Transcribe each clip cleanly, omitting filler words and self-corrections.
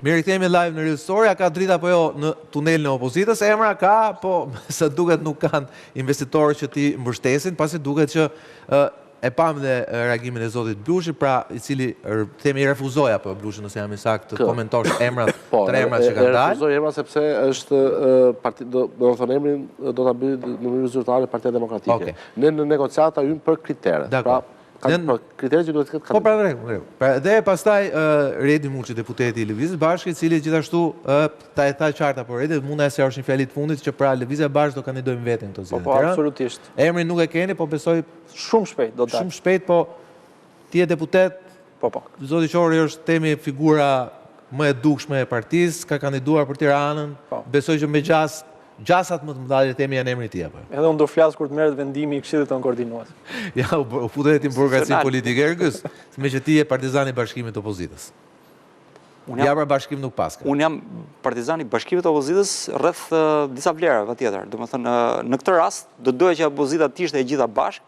Mirë, kthehemi live në Real Story. A ka drita apo jo në tunelin e opozitës? Emra ka, po sa duket nuk kanë investitorë që ti mbështesin, pasi duket që e pam dhe reagimin e zotit Blushi, pra i cili themi refuzoi apo Blushi nëse jam i saktë të komentosh emrat, tre emrat që kanë dalë. Refuzoi emrat sepse është do të thonë emrin do ta bëj në mënyrë zyrtare Partia Demokratike. Ne në negociata hym për kritere. Pra kriteret që duhet të ketë. Po pra rregull. Dhe pastaj Redi Muçi, deputeti i Lëvizjes Bashkë, i cili gjithashtu ta e tha qartë apo Redi, mund se është një fjali të fundit që pra Lëvizja Bashkë do kandidojmë vetëm këto zgjedhje. Po, absolutisht. Emrin nuk e keni, po besoj shumë shpejt do të dalë. Shumë shpejt, po ti je deputet. Po. Zoti Qori është temi figura më e dukshme e partisë, ka kandiduar për Tiranën. Besoj që me gjasat më të mëdha le temi janë emri i tij apo. Edhe unë do flas kur të merret vendimi i Këshillit Tonë Koordinues. Ja, u futet në burokraci politike Ergës, me që ti je partizani i Bashkimit të Opozitës. Ja pra bashkim nuk paska. Unë jam partizani i Bashkimit të Opozitës rreth disa vlerave patjetër. Domethënë në këtë rast do doja që opozita të ishte e gjitha bashkë,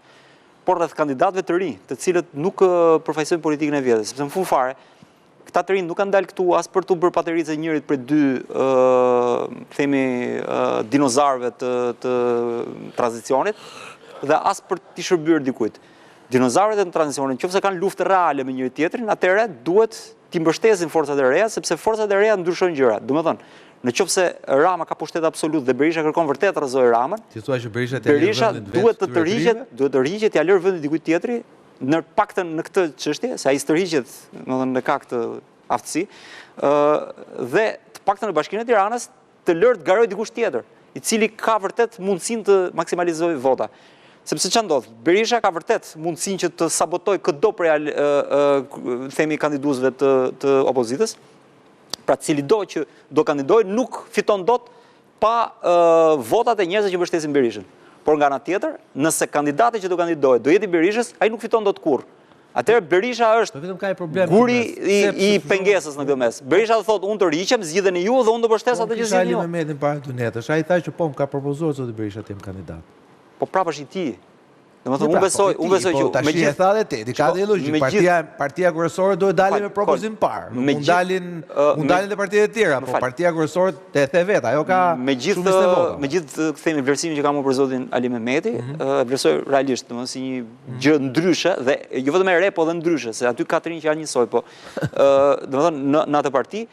por rreth kandidatëve të rinj, të cilët nuk përfaqësojnë politikën e vjetër, sepse në fund fare këta të rinj nuk kanë dalë këtu as për të bërë patericë njërit për dy themi dinozarëve të tranzicionit dhe as për t'i shërbyer dikujt. Dinozarët e tranzicionit, nëse kanë luftë reale me njëri tjetrin, atëherë duhet t'i mbështesin forcat e reja, sepse forcat e reja ndryshojnë gjërat. Domethënë, nëse Rama ka pushtet absolut dhe Berisha kërkon vërtet të rrëzojë Ramën, Berisha duhet të tërhiqet, t'ia lërë vendin dikujt tjetri, në paktën në këtë çështje, se ai stërhiqet, domethënë ka këtë aftësi, dhe të paktën në Bashkinë e Tiranës të lërë të garojë dikush tjetër, i cili ka vërtet mundësinë të maksimalizojë vota. Sepse ç'a ndodh? Berisha ka vërtet mundësinë që të sabotojë çdo prej themi kandiduesve të opozitës, pra cilido që do kandidojë nuk fiton dot pa votat e njerëzve që mbështesin Berishën. Por nga ana tjetër, nëse kandidati që do kandidojë do jeti Berishës, ai nuk fiton dot kurrë. Atëherë Berisha është guri i pengesës në këtë mes. Berisha do thotë unë të rriqem, zgjidheni ju dhe unë do mbështes atë që zgjidhni ju. Ali Mehmetin para Dunetësh, ai tha që po më ka propozuar zoti Berisha të jem kandidat. Po prapë është i tij. Domethënë unë besoj që me gjithë tha dhe ti ka dhe logjik. Partia kryesore duhet dalë me propozim parë. Mund dalin dhe partitë e tjera, po partia kryesore e the vet, ajo ka shumë vota. Me gjithë themi vlerësimin që kam për zotin Ali Mehmeti, vlerësoj realisht, domethënë si një gjë ndryshe dhe jo vetëm e re, po edhe ndryshe, se aty ka të rinj që janë njësoj, po domethënë në atë parti.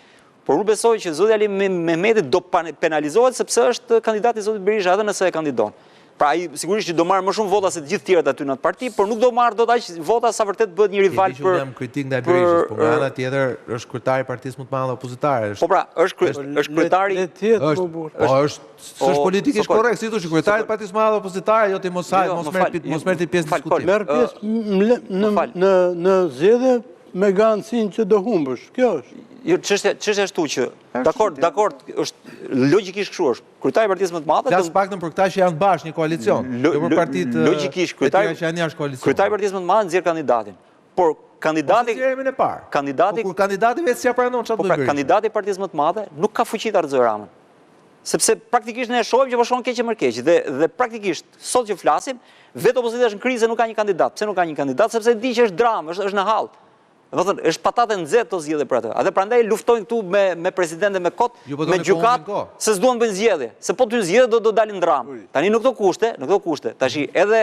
Por unë besoj që zoti Ali Mehmeti do penalizohet sepse është kandidati i zotit Berisha edhe nëse e kandidon. Pra ai sigurisht që do marrë më shumë vota se të gjithë tjerët aty në atë parti, por nuk do marrë dot aq vota sa vërtet bëhet një rival për. Jam kritik ndaj Berishës, por nga ana tjetër është kryetari i partisë më të madhe opozitare. Po pra, është kryetari. Është politikisht korrekt, si thosh kryetari i partisë më madhe opozitare, jo ti mos merr ti pjesë në diskutim. Merr pjesë në zgjedhje me garancinë që do humbësh. Kjo është. Çështja është që dakord, është logjikisht kështu është. Kryetari i partisë më të madhe. Flas paktën për këta që janë bashkë një koalicion. Jo për partitë logjikisht kryetari që janë jashtë koalicionit. Kryetari i partisë më të madhe nxjerr kandidatin. Por kandidati e parë. Kur kandidati vetë s'ia pranon çfarë do të bëjë. Kandidati i partisë më të madhe nuk ka fuqi ta rrëzojë Ramën. Sepse praktikisht ne e shohim që po shkon keq e mërkeq dhe praktikisht sot që flasim, vetë opozita është në krizë, nuk ka një kandidat. Pse nuk ka një kandidat? Sepse di që është dramë, është në hall. Domethënë është patate nxehtë to zgjedhje për atë. Atë prandaj luftojnë këtu me presidentin me kot, me gjykat, se s'duan bëjnë zgjedhje, se po ty zgjedhje do dalin dram. Tani në këto kushte, tash edhe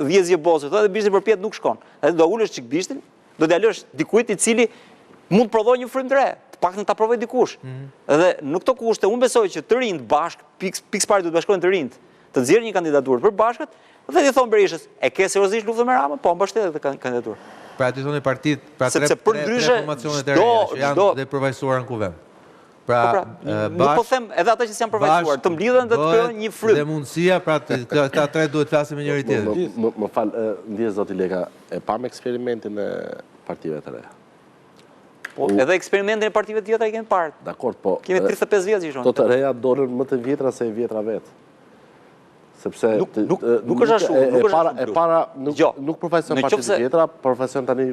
Vjezje Bosi, edhe bishtin përpjet nuk shkon. Atë do ulesh çik bishtin, do t'ia lësh dikujt i cili mund të provojë një frymë të re, të paktën ta provojë dikush. Edhe në këto kushte unë besoj që të rinjt bashk, pikë parë duhet bashkohen të rinjt, të nxjerrin një kandidaturë për bashkët, dhe i thon Berishës, e ke seriozisht luftën me Ramën? Po, mbështet këtë kandidaturë. Pra ti thoni partitë, pra tre formacionet e reja që janë dhe përvajsuar në kuvend. Pra, nuk po them edhe ata që s'janë përvajsuar, të mblidhen dhe të kryejnë një frymë. Dhe mundësia, pra këta tre duhet flasin me njëri tjetrin. Më fal, ndjes zoti Leka, e pam eksperimentin e partive të reja. Po, edhe eksperimentin e partive të tjera i kemi parë. Dakor, po. Kemi 35 vjet që shohim. To të reja dolën më të vjetra se e vjetra vetë. Sepse nuk është ashtu, e para nuk përfaqëson partitë të vjetra, përfaqëson tani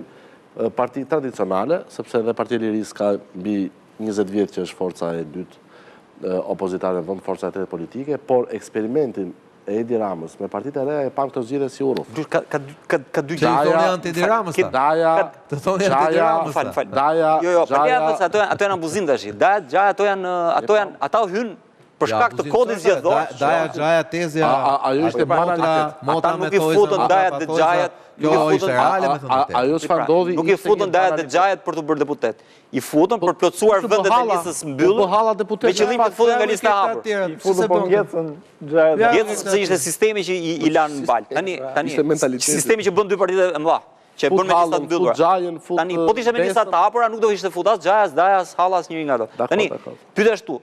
parti tradicionale, sepse edhe Partia e Lirisë ka mbi 20 vjet që është forca e dytë opozitare në vend forca e tretë politike, por eksperimentin e Edi Ramës, me partitë e reja e pak të zgjidhje si uruf. Ka dy Që i thonë janë të Edi Ramës, ta? Daja, Të thonë janë të Edi Ramës, ta? Daja, Jo, ato janë abuzim tash. Daja, Gjaja, ato janë, ata hynë për shkak të kodit zgjedhor. Daja, Gjaja, Tezja, ajo ishte ata nuk i futën Daja dhe Gjajat. Jo, ishte reale me thënë vërtet. Ajo çfarë ndodhi? Nuk i futën Daja dhe Gjajat për të bërë deputet. I futën për plotësuar vendet e listës mbyllur. Me qëllim të futën nga lista e hapur. I futu po ngecën Gjaja. Ngecën sepse ishte sistemi që i lanë në balë. Tani sistemi që bën dy partitë e mëdha, që bën me lista të mbyllura. Tani po të ishte me lista të hapura, nuk do ishte futas Gjajas, Dajas, Hallas, njëri nga ato. Tani pyetja është tu.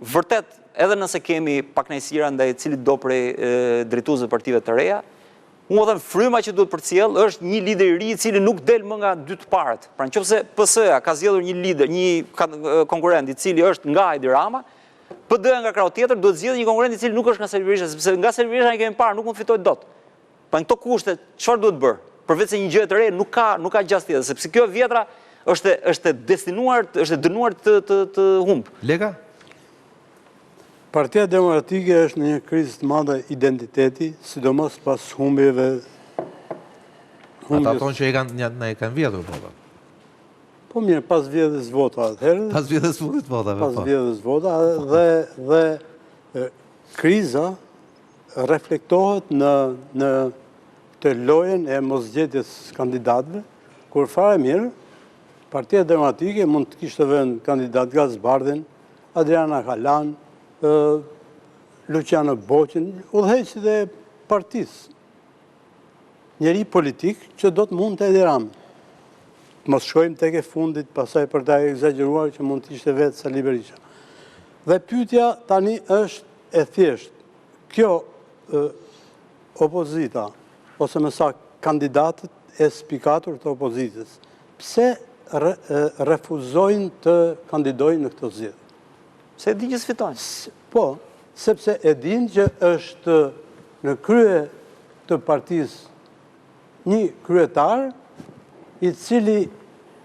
Vërtet, edhe nëse kemi pakënaqësira ndaj cilit do prej drejtuesve partive të reja, unë them fryma që duhet përcjell është një lider i ri i cili nuk del më nga dy të parët. Pra nëse PS-ja ka zgjedhur një lider, një konkurrent i cili është nga Edi Rama, PD-ja nga krau tjetër duhet zgjedhë një konkurrent i cili nuk është nga Sali Berisha, sepse nga Sali Berisha ne kemi parë nuk mund të fitojë dot. Pa në këto kushte çfarë duhet bërë? Përveç se një gjë të re nuk ka gjasë tjetër, sepse kjo vjetra është destinuar, është dënuar të humb. Lega? Partia Demokratike është në një krizë të madhe identiteti, sidomos pas humbjeve. Ata thonë që i kanë vjedhur vota. Po mirë, pas vjedhjes vota atëherë. Pas vjedhjes fundit vota. Pas vjedhjes vota dhe kriza reflektohet në të lojën e mosgjetjes kandidatëve, kur fare mirë, Partia Demokratike mund të kishte vënë kandidat Gazbardhin, Adriana Kalan, Luciano Boqin, udhëheqësit e partisë. Njeri politik që do të mund të Edi Ramën. Mos shkojmë tek e fundit, pasaj për ta egzageruar që mund të ishte vetë Sali Berisha. Dhe pyetja tani është e thjeshtë. Kjo opozita, ose më saktë kandidatët e spikatur të opozitës, pse refuzojnë të kandidojnë në këto zgjedhje? Se e di që sfitojnë. Po, sepse e din që është në krye të partisë një kryetar i cili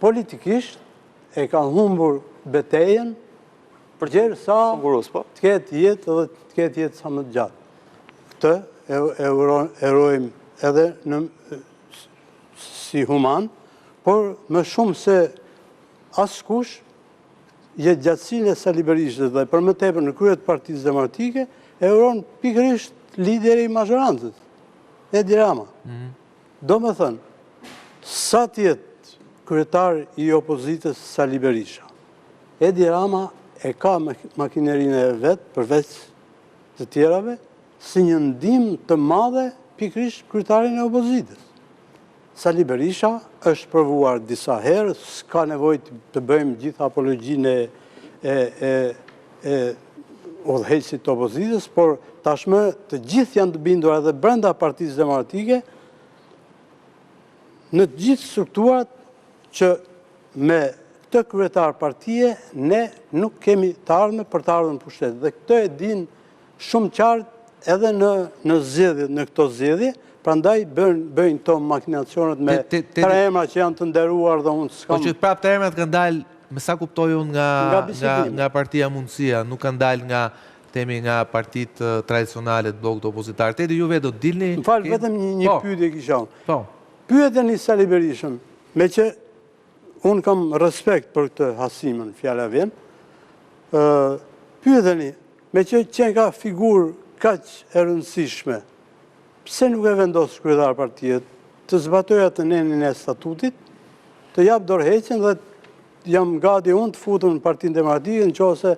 politikisht e ka humbur betejën përderisa të ketë jetë dhe të ketë jetë sa më të gjatë. Këtë e urojmë edhe si human, por më shumë se askush jetë gjatësinë e Sali Berishës dhe për më tepër në krye të Partisë Demokratike e uron pikërisht lideri i mazhorancës, Edi Rama. Do me thënë, sa tjetë kryetar i opozitës Sali Berisha, Edi Rama e ka makinerinë e vetë përveç të tjerave si një ndim të madhe pikërisht kryetarin e opozitës. Sali Berisha është provuar disa herë, s'ka nevojë të bëjmë gjithë apologjinë e udhëheqësit të opozitës, por tashmë të gjithë janë të bindur edhe brenda Partisë Demokratike në të gjithë strukturat që me këtë kryetar partie ne nuk kemi të ardhme për të ardhur në pushtet. Dhe këtë e din shumë qartë edhe në zgjedhjet, në këto zgjedhje. Prandaj bëjnë to makinacionet me tre emra që janë të nderuar dhe unë s'kam... Po që prapë të emrat kanë dalë, me sa kuptoj unë nga partia Mundësia, nuk kanë dalë nga partit tradicionale të blokut opozitar. Te ju vetë do të dilni... Më falë, vetëm një pyetje kisha unë. Pyetja një Sali Berishën, me që unë kam respekt për këtë hasimën, fjala vjen, pyetja një, me që qenë ka figurë kaq e rëndësishme, pse nuk e vendosë kryetar partijet të zbatoja të nenin e statutit, të japë dorëheqjen dhe jam gati unë të futur në Partinë Demokratike në qose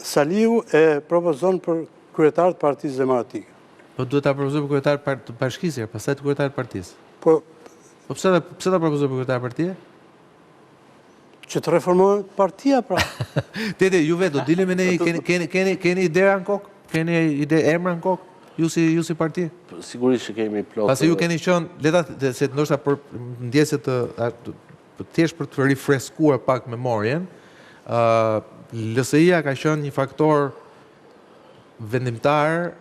Saliu e propozon për kryetar të Partisë Demokratike. Po duhet ta propozoj për kryetar të bashkisë, pastaj të kryetar të partisë. Po pse ta propozoj për kryetar partie? Që të reformohet partia, pra. Tete, ju vetë, do dilni me ne, keni idea në kokë? Keni ide emra në kokë? Ju si parti? Sigurisht që kemi plot... Pasi ju keni qënë, leta se ndoshta për ndjeset thjesht për të rifreskuar pak memorien, LSI-a ka qënë një faktor vendimtar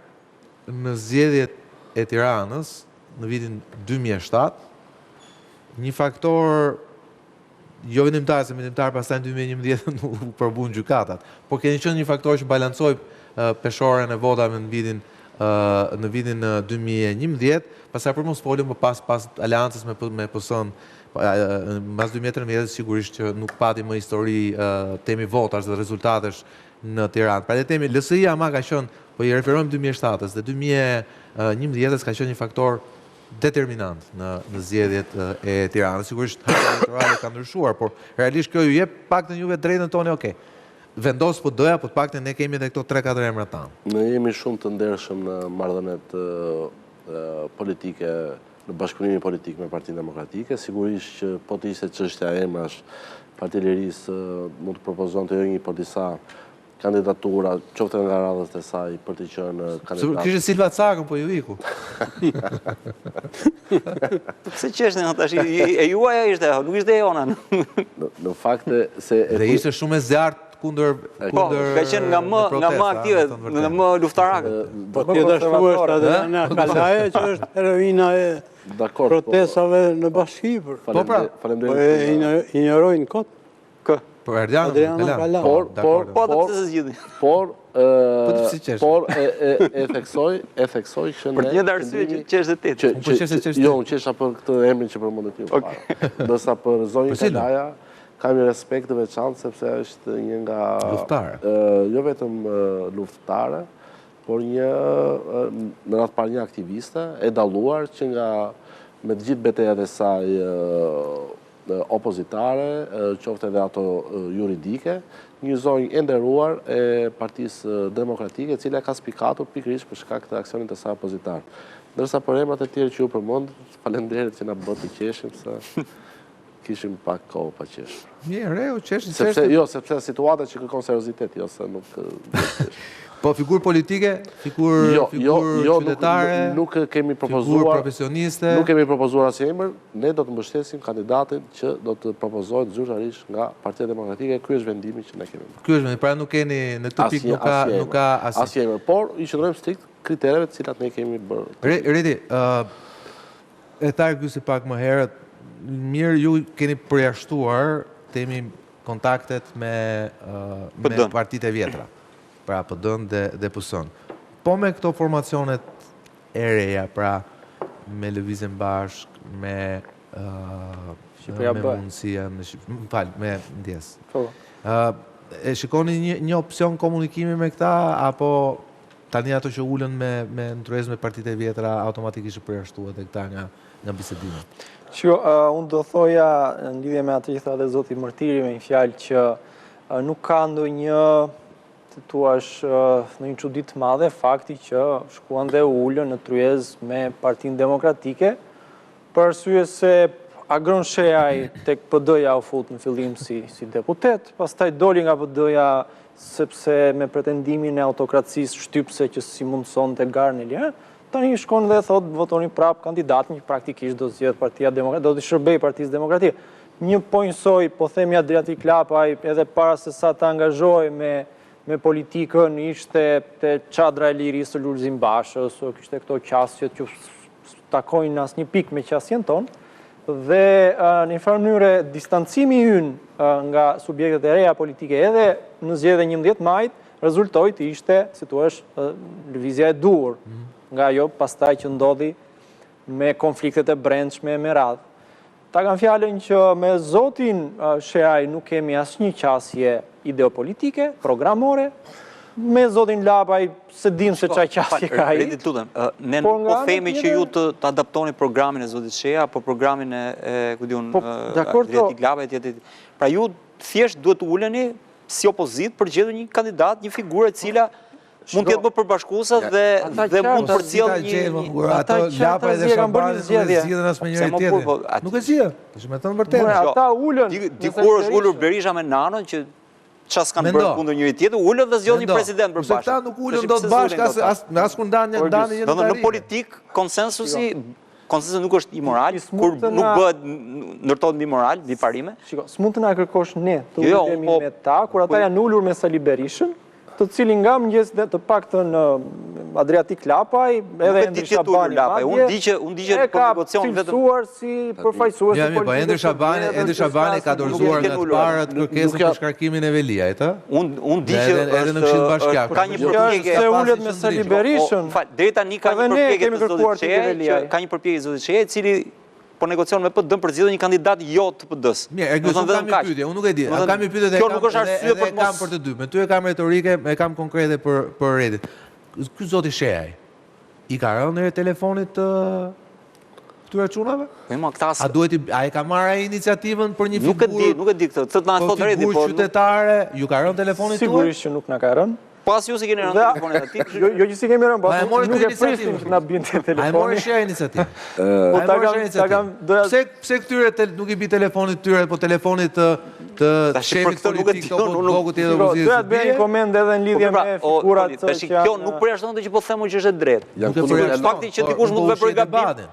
në zgjedhjet e Tiranës në vitin 2007, një faktor jo vendimtar, se vendimtar pastaj në 2011 nuk përbun gjykatat, por keni qënë një faktor që balancoj peshorën e votave në vitin në vitin 2011, pastaj për mos folim pas aleancës me PS-n, mbas 2013 sigurisht që nuk pati më histori temi votash dhe rezultatesh në Tiranë. Pra le temi LSI-ja ama ka qenë, po i referojmë 2007-s dhe 2011-s ka qenë një faktor determinant në zgjedhjet e Tiranës. Sigurisht hapa elektorale ka ndryshuar, por realisht kjo ju jep paktën juve drejtën tonë, okay. Vendos PD-ja, po të paktën ne kemi edhe këto 3-4 emra tanë. Ne jemi shumë të ndershëm në marrëdhëniet politike, në bashkëpunimin politik me Partinë Demokratike. Sigurisht që po të ishte çështja e emrash, Partia e Lirisë mund të propozonte jo një, por disa kandidatura, qoftë nga radhët e saj për të qenë kandidat. Kishte Silva Cakën, po ju iku. Pse çështën tash e juaja ishte, nuk ishte e jona. Në fakt se dhe ishte shumë e zjarrt kundër ka qenë nga më aktive, nga më luftarakët. Po ti dashur është Adriana Kalaja që është heroina e protestave në bashki. Po pra, faleminderit. Injorojnë kot. Por Adriana Kalaja. Por e theksoj që për një arsye që është e jo, unë qesha për këtë emrin që përmendet ju. Ndërsa për zonjën Kalaja kam një respekt të veçantë sepse është një nga luftare. Jo vetëm luftare, por në radhë parë një aktiviste e dalluar që nga me të gjithë betejat e saj opozitare, qoftë edhe ato juridike, një zonjë e nderuar e Partisë Demokratike, e cila ka spikatur pikërisht për shkak të aksionit të saj opozitar. Ndërsa për emrat e tjerë që ju përmend, faleminderit që na bë të qeshim se kishim pak kohë pa qeshur. Mirë, u qeshim. Sepse situata që kërkon seriozitet, jo se nuk po figurë politike, figurë qytetare, nuk kemi propozuar, figurë profesioniste. Nuk kemi propozuar asnjë emër, ne do të mbështesim kandidatin që do të propozohet zyrtarisht nga Partia Demokratike. Ky është vendimi që ne kemi. Ky është vendimi, pra nuk keni në këtë pikë nuk ka asnjë emër, por i qëndrojmë strikt kritereve të cilat ne kemi bërë. Redi, e tharë ky si pak më herët, mirë ju keni përjashtuar temi kontaktet me partitë e vjetra. Pra PD-n dhe PS-n. Po me këto formacionet e reja, pra me Lëvizjen Bashk, me mundësia, me ndjes. E shikoni një opcion komunikimi me këta, apo tani ato që ullën me ndryshme me partitë e vjetra automatikisht përjashtuar dhe këta nga bisedime? Unë do thoja në lidhje me atë që tha dhe zoti Mërtiri me një fjalë që nuk ka ndonjë tuash në një çudit të madhe fakti që shkuan dhe ullën në tryez me Partinë Demokratike, për arsye se Agron Shehaj tek PD-ja u fut në fillim si deputet, pastaj doli nga PD-ja sepse me pretendimin e autokracisë shtypse që si mundson të garën e lirë, tani shkon dhe thot votoni prap kandidatin që praktikisht do zgjedh Partia Demokratike, do të shërbej Partisë Demokratike. Një ponjsoj, po themi Adriati Klapaj, edhe para se sa të angazhoj me politikën, ishte të Çadra e Lirisë së Lulzim Bashës, kishte këto qasjet që takojnë asnjë pikë me qasjen tonë, dhe në një farë mënyrë distancimi ynë nga subjektet e reja politike edhe në zgjedhjen 11 majit rezultoi të ishte, si thua, lëvizja e dur nga ajo pastaj që ndodhi me konfliktet e brendshme me radhë. Ta kam fjalën që me zotin Shehaj nuk kemi asnjë qasje ideopolitike, programore, me zotin Lapaj se dim se çfarë qasje ka ai. Ne nuk po themi që ju të adaptoni programin e zotit Shehaj apo programin e Adriatik Lapaj. Pra ju thjesht duhet të uleni si opozit për gjetur një kandidat, një figurë e cila mund të jetë më përbashkuese dhe mund të përcjell një ato Lapaj dhe Shabani zgjidhen as me njëri tjetrin. Nuk e zgjidhen. Tash me thënë vërtetë. Ata ulën. Dikur është ulur Berisha me Nanën që çfarë s'kanë bërë kundër njëri tjetrit, ulën dhe zgjodhin një president për bashkë. Ata nuk ulën dot bashkë as kur ndanë një në politik konsensusi nuk është imoral, kur nuk bëhet ndërtohet mbi moral, mbi parime. Shiko, s'mund të na kërkosh ne të ulemi me ta, kur ata janë ulur me Sali Berishën, të cilin nga mëngjes dhe të paktën Adriatik Lapaj, edhe Endri Shabani Unë di që e ka negocion vetëm cilësuar si përfaqësues Ja, po Endri Shabani ka dorëzuar nga të parët kërkesën për shkarkimin e Veliajt, ë? Unë di që edhe në Këshill Bashkiak. ka një përpjekje se ulet me Sali Berishën. Deri tani ka një Edhe ne përpjekje kemi të zotit kërkuar të Çeja, Veliaj. ka një përpjekje zotit Çeja, i cili po negocion me PD për zgjedhjen një kandidat jo të PD-s. Mirë, unë kam një pyetje, unë nuk e di. Kam një pyetje Kjo nuk është arsye për kam për të dy. Me ty e kam retorike, e kam konkrete për Redit. Ky zoti Shehaj i ka rënë në telefonit këtyre çunave? A e ka marrë ai iniciativën për një figurë? Nuk e di këtë. Këtë na thot Redi, po qytetare, ju ka rënë telefonit tuaj? Sigurisht që nuk na ka rënë. Pas ju si keni rënë telefonin atij. Jo që si kemi rënë, po Ma e mori nuk këtë e prisnim iniciativë. që na binte A e mori telefoni. Shehaj iniciativë? Po Pse këtyre nuk i bi telefonit tyre, po telefonit të shefit politik të Bogut tjetër opozitës? Doja të bëja një koment edhe në lidhje me figurat që janë. Kjo nuk përjashton që po themu që është e drejtë. Nuk e përjashton. Fakti që dikush mund të veprojë gabim.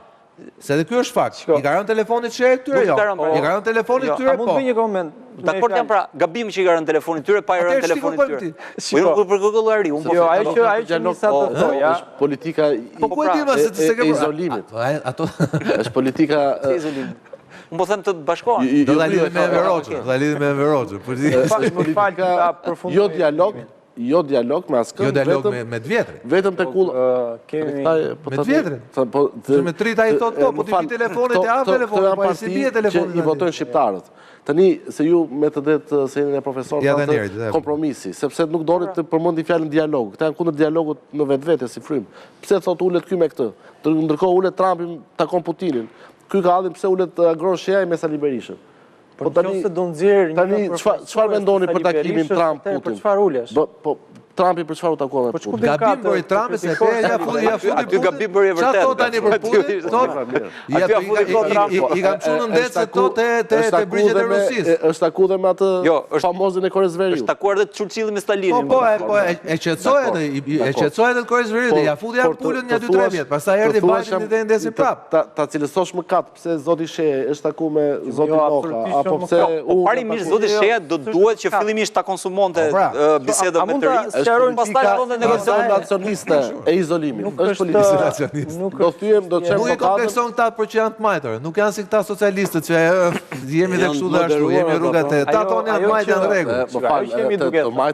Se dhe kjo është fakt. I ka rënë telefonit Shehaj këtyre jo. I ka rënë telefonit tyre A mund po. të bëj një koment? Dakor jam pra, gabim që i ka rënë telefonit tyre, pa i rënë telefonit tyre. Po jo për këllari, unë po. Jo, ajo që nisa të thoja. Është politika Po e di më se e izolimit. Ato Është politika Unë po them të bashkohen. do ta lidhim me Enver Hoxhën, do ta lidhim me Enver Hoxhën. është politika jo dialog me askënd, Jo dialog me të vjetrin. vetëm te kull Me të vjetrin. Se me trit ai thot po ti pi telefonit e hap telefonin, po ai si bie telefonin. I votojnë shqiptarët. Tani se ju me të drejtë se jeni profesor Ja, thotë Daniel, kompromisi, sepse nuk doni të përmendi fjalën dialog. Këta janë kundër dialogut në vetvete si frym. Pse thot ulet ky me këtë? Ndërkohë ulet Trumpi takon Putinin. Ky ka ardhur pse ulet agron Shehaj me Sali Berishën. Po tani se do nxjerr Tani çfarë mendoni për takimin Trump-Putin? Për çfarë ulesh? Po Trumpi për çfarë u takua me Putin? Gabim bëri Trumpi se ja futi Aty gabim bëri e vërtet. Çfarë thot tani për Putin? Thot i kam çunë ndet se thot te brigjet e Rusisë. Është takuar dhe me atë famozën e Koreas Veriut. Është takuar edhe Churchilli me Stalinin. Po e qetësoi atë Koreas Veriut, ja futi ja pulën një 2-3 vjet. Pastaj erdhi Biden dhe ndesi prap. Ta cilësosh më kat pse zoti Shehaj është takuar me zotin Moka apo pse parimisht zoti Shehaj do duhet që fillimisht ta konsumonte bisedën me të rinj. Pastaj fillonte negocion nacionaliste e izolimit. Është politika nacionaliste. Do thyem, do të çem Nuk e komplekson këta për që janë të majtër. Nuk janë si këta socialistët që jemi dhe kështu dhe ashtu, jemi rrugat e. Ta tonë janë të majtë janë rregull. Më fal, të majtë